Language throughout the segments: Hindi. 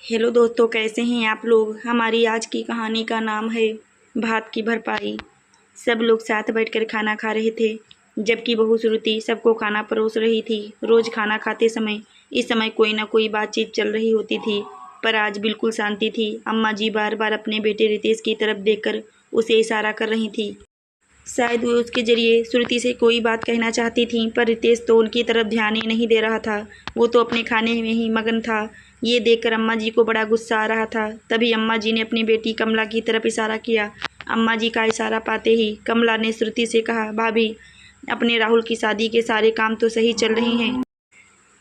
हेलो दोस्तों, कैसे हैं आप लोग। हमारी आज की कहानी का नाम है भात की भरपाई। सब लोग साथ बैठकर खाना खा रहे थे, जबकि बहू श्रुति सबको खाना परोस रही थी। रोज खाना खाते समय इस समय कोई ना कोई बातचीत चल रही होती थी, पर आज बिल्कुल शांति थी। अम्मा जी बार बार अपने बेटे रितेश की तरफ देखकर उसे इशारा कर रही थी। शायद वो उसके जरिए श्रुति से कोई बात कहना चाहती थी, पर रितेश तो उनकी तरफ ध्यान ही नहीं दे रहा था। वो तो अपने खाने में ही मगन था। ये देखकर अम्मा जी को बड़ा गुस्सा आ रहा था। तभी अम्मा जी ने अपनी बेटी कमला की तरफ इशारा किया। अम्मा जी का इशारा पाते ही कमला ने श्रुति से कहा, भाभी, अपने राहुल की शादी के सारे काम तो सही चल रहे हैं।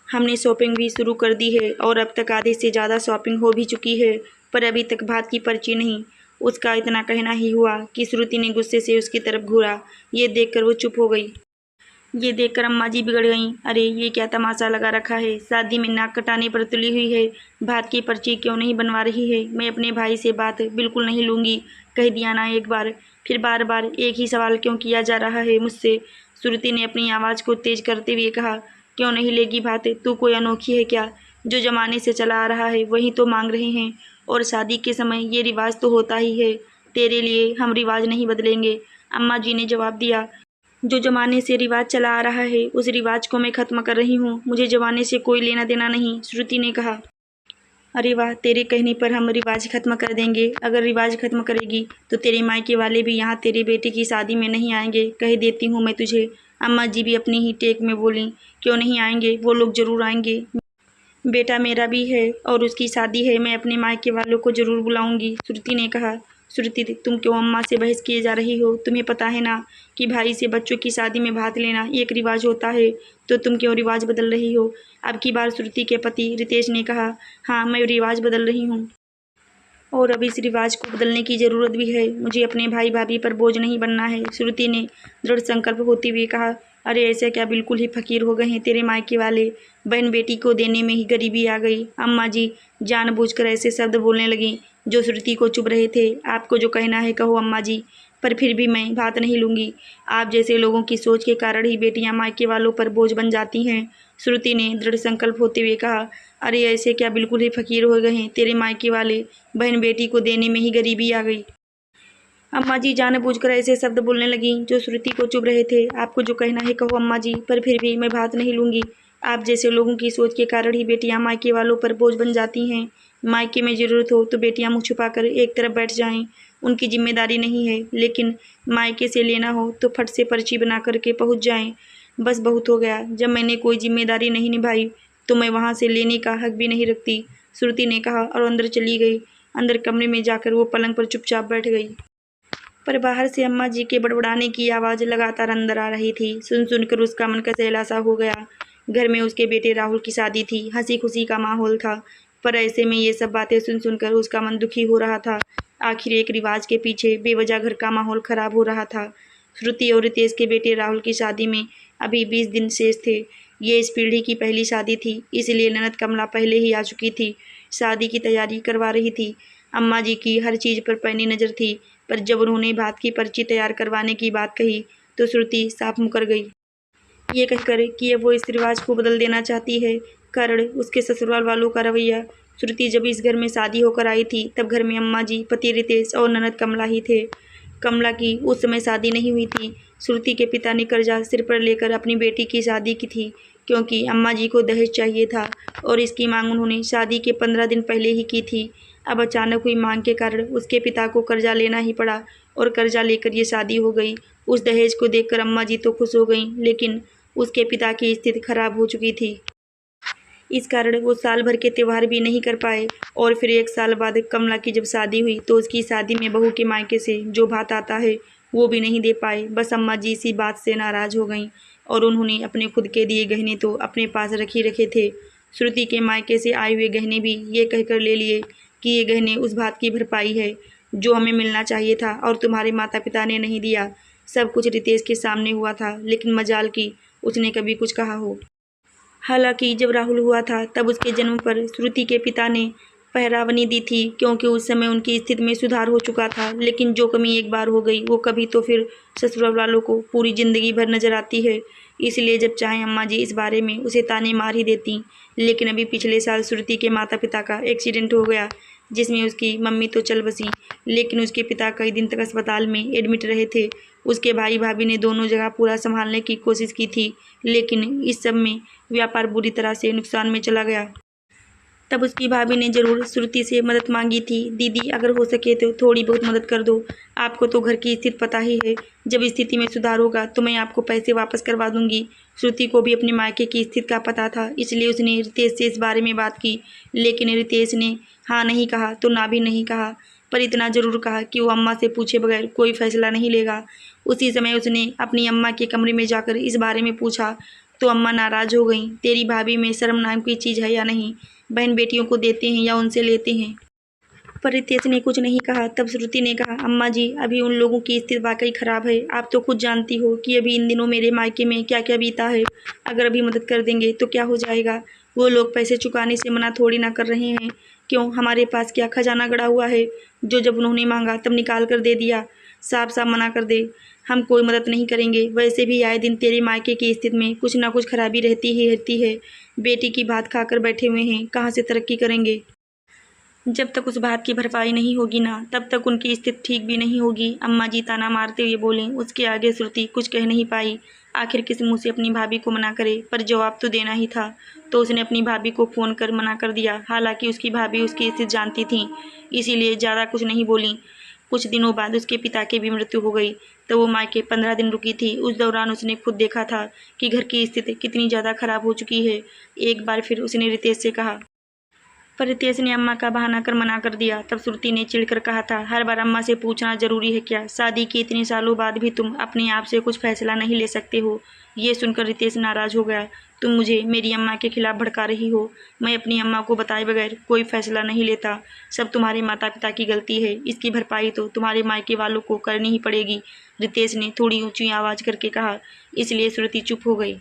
हमने शॉपिंग भी शुरू कर दी है और अब तक आधे से ज़्यादा शॉपिंग हो भी चुकी है, पर अभी तक भात की पर्ची नहीं। उसका इतना कहना ही हुआ कि श्रुति ने गुस्से से उसकी तरफ घूरा। ये देखकर वो चुप हो गई। ये देखकर अम्मा जी बिगड़ गईं। अरे, ये क्या तमाशा लगा रखा है। शादी में नाक कटाने पर तुली हुई है, भात की पर्ची क्यों नहीं बनवा रही है। मैं अपने भाई से बात बिल्कुल नहीं लूँगी। कह दिया ना एक बार, फिर बार बार एक ही सवाल क्यों किया जा रहा है मुझसे। श्रुति ने अपनी आवाज़ को तेज करते हुए कहा, क्यों नहीं लेगी भात। तू कोई अनोखी है क्या। जो ज़माने से चला आ रहा है वही तो मांग रहे हैं, और शादी के समय ये रिवाज तो होता ही है। तेरे लिए हम रिवाज नहीं बदलेंगे। अम्मा जी ने जवाब दिया, जो ज़माने से रिवाज चला आ रहा है उस रिवाज को मैं ख़त्म कर रही हूँ। मुझे ज़माने से कोई लेना देना नहीं। श्रुति ने कहा, अरे वाह, तेरे कहने पर हम रिवाज ख़त्म कर देंगे। अगर रिवाज ख़त्म करेगी तो तेरे मायके वाले भी यहाँ तेरे बेटे की शादी में नहीं आएंगे। कह देती हूँ मैं तुझे। अम्मा जी भी अपनी ही टेक में बोली, क्यों नहीं आएंगे, वो लोग ज़रूर आएंगे। बेटा मेरा भी है और उसकी शादी है। मैं अपने मायके वालों को ज़रूर बुलाऊंगी। श्रुति ने कहा, श्रुति, तुम क्यों अम्मा से बहस किए जा रही हो। तुम्हें पता है ना कि भाई से बच्चों की शादी में भाग लेना एक रिवाज होता है, तो तुम क्यों रिवाज बदल रही हो। अब की बार श्रुति के पति रितेश ने कहा, हाँ, मैं रिवाज बदल रही हूँ, और अब इस रिवाज को बदलने की ज़रूरत भी है। मुझे अपने भाई भाभी पर बोझ नहीं बनना है। श्रुति ने दृढ़ संकल्प होते हुए कहा, अरे ऐसे क्या, बिल्कुल ही फकीर हो गए हैं तेरे मायके वाले। बहन बेटी को देने में ही गरीबी आ गई। अम्मा जी जानबूझकर ऐसे शब्द बोलने लगी जो श्रुति को चुभ रहे थे। आपको जो कहना है कहो अम्मा जी, पर फिर भी मैं बात नहीं लूँगी। आप जैसे लोगों की सोच के कारण ही बेटियां मायके वालों पर बोझ बन जाती हैं। श्रुति ने दृढ़ संकल्प होते हुए कहा, अरे ऐसे क्या, बिल्कुल ही फकीर हो गए हैं तेरे मायके वाले। बहन बेटी को देने में ही गरीबी आ गई। अम्मा जी जानबूझकर ऐसे शब्द बोलने लगी जो श्रुति को चुभ रहे थे। आपको जो कहना है कहो अम्मा जी, पर फिर भी मैं बात नहीं लूँगी। आप जैसे लोगों की सोच के कारण ही बेटियां मायके वालों पर बोझ बन जाती हैं। मायके में ज़रूरत हो तो बेटियां मुँह छुपाकर एक तरफ बैठ जाएं, उनकी जिम्मेदारी नहीं है। लेकिन मायके से लेना हो तो फट से पर्ची बना करके पहुँच जाएं। बस बहुत हो गया। जब मैंने कोई जिम्मेदारी नहीं निभाई तो मैं वहाँ से लेने का हक भी नहीं रखती। श्रुति ने कहा और अंदर चली गई। अंदर कमरे में जाकर वो पलंग पर चुपचाप बैठ गई। पर बाहर से अम्मा जी के बड़बड़ाने की आवाज़ लगातार अंदर आ रही थी। सुन सुनकर उसका मन का सहला सा हो गया। घर में उसके बेटे राहुल की शादी थी, हंसी खुशी का माहौल था, पर ऐसे में ये सब बातें सुन सुनकर उसका मन दुखी हो रहा था। आखिर एक रिवाज के पीछे बेवजह घर का माहौल खराब हो रहा था। श्रुति और रितेश के बेटे राहुल की शादी में अभी 20 दिन शेष थे। ये इस पीढ़ी की पहली शादी थी, इसलिए ननद कमला पहले ही आ चुकी थी, शादी की तैयारी करवा रही थी। अम्मा जी की हर चीज़ पर पैनी नज़र थी, पर जब उन्होंने भात की पर्ची तैयार करवाने की बात कही तो श्रुति साफ मुकर गई। ये कहकर कि अब वो इस रिवाज को बदल देना चाहती है, कारण उसके ससुराल वालों का रवैया। श्रुति जब इस घर में शादी होकर आई थी तब घर में अम्मा जी, पति रितेश और ननद कमला ही थे। कमला की उस समय शादी नहीं हुई थी। श्रुति के पिता ने कर्जा सिर पर लेकर अपनी बेटी की शादी की थी, क्योंकि अम्मा जी को दहेज चाहिए था, और इसकी मांग उन्होंने शादी के 15 दिन पहले ही की थी। अब अचानक हुई मांग के कारण उसके पिता को कर्जा लेना ही पड़ा, और कर्जा लेकर ये शादी हो गई। उस दहेज को देखकर अम्मा जी तो खुश हो गईं, लेकिन उसके पिता की स्थिति खराब हो चुकी थी। इस कारण वो साल भर के त्यौहार भी नहीं कर पाए। और फिर 1 साल बाद कमला की जब शादी हुई तो उसकी शादी में बहू के मायके से जो भात आता है वो भी नहीं दे पाए। बस अम्मा जी इसी बात से नाराज़ हो गईं, और उन्होंने अपने खुद के दिए गहने तो अपने पास रखे थे। श्रुति के मायके से आए हुए गहने भी ये कहकर ले लिए कि ये गहने उस भात की भरपाई है जो हमें मिलना चाहिए था और तुम्हारे माता पिता ने नहीं दिया। सब कुछ रितेश के सामने हुआ था, लेकिन मजाल की उसने कभी कुछ कहा हो। हालांकि जब राहुल हुआ था तब उसके जन्म पर श्रुति के पिता ने पहरावनी दी थी, क्योंकि उस समय उनकी स्थिति में सुधार हो चुका था। लेकिन जो कमी एक बार हो गई वो कभी तो फिर ससुराल वालों को पूरी ज़िंदगी भर नजर आती है। इसलिए जब चाहे अम्मा जी इस बारे में उसे ताने मार ही देती। लेकिन अभी पिछले साल श्रुति के माता पिता का एक्सीडेंट हो गया, जिसमें उसकी मम्मी तो चल बसी, लेकिन उसके पिता कई दिन तक अस्पताल में एडमिट रहे थे। उसके भाई भाभी ने दोनों जगह पूरा संभालने की कोशिश की थी, लेकिन इस सब में व्यापार बुरी तरह से नुकसान में चला गया। तब उसकी भाभी ने ज़रूर श्रुति से मदद मांगी थी, दीदी अगर हो सके तो थोड़ी बहुत मदद कर दो, आपको तो घर की स्थिति पता ही है, जब स्थिति में सुधार होगा तो मैं आपको पैसे वापस करवा दूंगी। श्रुति को भी अपने मायके की स्थिति का पता था, इसलिए उसने रितेश से इस बारे में बात की, लेकिन रितेश ने हाँ नहीं कहा तो ना भी नहीं कहा, पर इतना ज़रूर कहा कि वो अम्मा से पूछे बगैर कोई फैसला नहीं लेगा। उसी समय उसने अपनी अम्मा के कमरे में जाकर इस बारे में पूछा तो अम्मा नाराज़ हो गई। तेरी भाभी में शर्म नाम की चीज़ है या नहीं? बहन बेटियों को देते हैं या उनसे लेते हैं? पर रितेश ने कुछ नहीं कहा। तब श्रुति ने कहा, अम्मा जी अभी उन लोगों की स्थिति वाकई ख़राब है, आप तो खुद जानती हो कि अभी इन दिनों मेरे मायके में क्या क्या बीता है। अगर अभी मदद कर देंगे तो क्या हो जाएगा? वो लोग पैसे चुकाने से मना थोड़ी ना कर रहे हैं। क्यों, हमारे पास क्या खजाना गड़ा हुआ है जो जब उन्होंने मांगा तब निकाल कर दे दिया? साफ साफ मना कर दे, हम कोई मदद नहीं करेंगे। वैसे भी आए दिन तेरे मायके की स्थिति में कुछ ना कुछ खराबी रहती ही रहती है। बेटी की भात खाकर बैठे हुए हैं, कहाँ से तरक्की करेंगे? जब तक उस बात की भरपाई नहीं होगी ना, तब तक उनकी स्थिति ठीक भी नहीं होगी। अम्मा जी ताना मारते हुए बोले। उसके आगे श्रुति कुछ कह नहीं पाई। आखिर किस मुंह से अपनी भाभी को मना करे, पर जवाब तो देना ही था, तो उसने अपनी भाभी को फ़ोन कर मना कर दिया। हालांकि उसकी भाभी उसकी स्थिति जानती थी, इसीलिए ज़्यादा कुछ नहीं बोली। कुछ दिनों बाद उसके पिता की भी मृत्यु हो गई, तो वो मायके 15 दिन रुकी थी। उस दौरान उसने खुद देखा था कि घर की स्थिति कितनी ज़्यादा खराब हो चुकी है। एक बार फिर उसने रितेश से कहा, पर रितेश ने अम्मा का बहाना कर मना कर दिया। तब श्रुति ने चिढ़कर कहा था, हर बार अम्मा से पूछना जरूरी है क्या? शादी के इतने सालों बाद भी तुम अपने आप से कुछ फैसला नहीं ले सकते हो। ये सुनकर रितेश नाराज हो गया। तुम मुझे मेरी अम्मा के खिलाफ भड़का रही हो। मैं अपनी अम्मा को बताए बगैर कोई फैसला नहीं लेता। सब तुम्हारे माता पिता की गलती है, इसकी भरपाई तो तुम्हारे मायके वालों को करनी ही पड़ेगी, रितेश ने थोड़ी ऊंची आवाज़ करके कहा। इसलिए श्रुति चुप हो गई।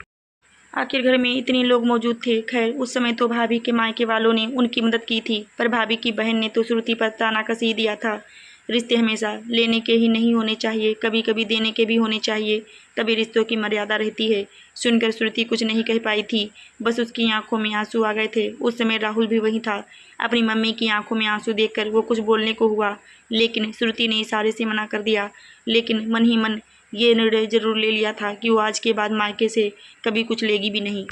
आखिर घर में इतने लोग मौजूद थे। खैर उस समय तो भाभी के मायके वालों ने उनकी मदद की थी, पर भाभी की बहन ने तो श्रुति पर ताना कस ही दिया था। रिश्ते हमेशा लेने के ही नहीं होने चाहिए, कभी कभी देने के भी होने चाहिए, तभी रिश्तों की मर्यादा रहती है। सुनकर श्रुति कुछ नहीं कह पाई थी, बस उसकी आंखों में आंसू आ गए थे। उस समय राहुल भी वहीं था। अपनी मम्मी की आंखों में आंसू देखकर वो कुछ बोलने को हुआ, लेकिन श्रुति ने इशारे से मना कर दिया। लेकिन मन ही मन ये निर्णय जरूर ले लिया था कि वो आज के बाद मायके से कभी कुछ लेगी भी नहीं,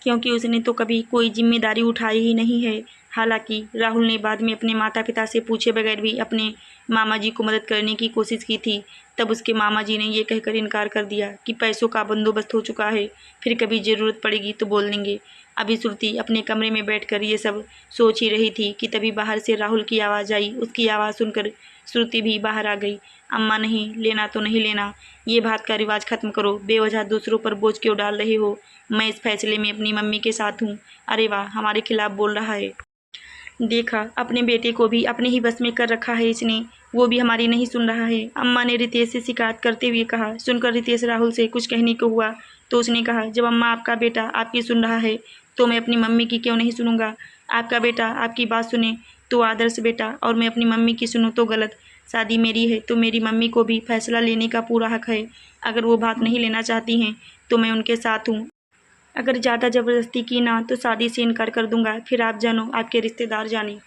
क्योंकि उसने तो कभी कोई जिम्मेदारी उठाई ही नहीं है। हालांकि राहुल ने बाद में अपने माता पिता से पूछे बगैर भी अपने मामा जी को मदद करने की कोशिश की थी। तब उसके मामा जी ने ये कहकर इनकार कर दिया कि पैसों का बंदोबस्त हो चुका है, फिर कभी ज़रूरत पड़ेगी तो बोल देंगे। अभी श्रुति अपने कमरे में बैठकर ये सब सोच ही रही थी कि तभी बाहर से राहुल की आवाज़ आई। उसकी आवाज़ सुनकर श्रुति भी बाहर आ गई। अम्मा नहीं लेना तो नहीं लेना, ये बात का रिवाज ख़त्म करो, बेवजह दूसरों पर बोझ क्यों डाल रहे हो? मैं इस फैसले में अपनी मम्मी के साथ हूँ। अरे वाह, हमारे खिलाफ बोल रहा है। देखा, अपने बेटे को भी अपने ही बस में कर रखा है इसने, वो भी हमारी नहीं सुन रहा है, अम्मा ने रितेश से शिकायत करते हुए कहा। सुनकर रितेश राहुल से कुछ कहने को हुआ तो उसने कहा, जब अम्मा आपका बेटा आपकी सुन रहा है तो मैं अपनी मम्मी की क्यों नहीं सुनूंगा? आपका बेटा आपकी बात सुने तो आदर्श बेटा, और मैं अपनी मम्मी की सुनूं तो गलत। शादी मेरी है तो मेरी मम्मी को भी फैसला लेने का पूरा हक है। अगर वो बात नहीं लेना चाहती हैं तो मैं उनके साथ हूँ। अगर ज़्यादा ज़बरदस्ती की ना तो शादी से इनकार कर दूंगा, फिर आप जानो आपके रिश्तेदार जाने।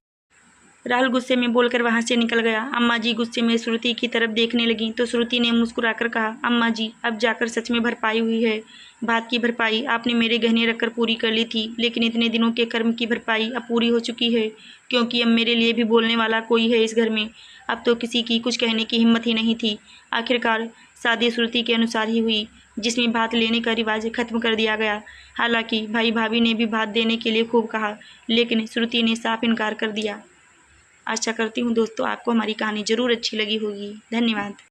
राहुल गुस्से में बोलकर वहां से निकल गया। अम्मा जी गुस्से में श्रुति की तरफ देखने लगी तो श्रुति ने मुस्कुराकर कहा, अम्मा जी अब जाकर सच में भरपाई हुई है। बात की भरपाई आपने मेरे गहने रखकर पूरी कर ली थी, लेकिन इतने दिनों के कर्म की भरपाई अब पूरी हो चुकी है, क्योंकि अब मेरे लिए भी बोलने वाला कोई है इस घर में। अब तो किसी की कुछ कहने की हिम्मत ही नहीं थी। आखिरकार शादी श्रुति के अनुसार ही हुई, जिसमें भात लेने का रिवाज खत्म कर दिया गया। हालांकि भाई भाभी ने भी भात देने के लिए खूब कहा, लेकिन श्रुति ने साफ इनकार कर दिया। आशा करती हूँ दोस्तों आपको हमारी कहानी ज़रूर अच्छी लगी होगी। धन्यवाद।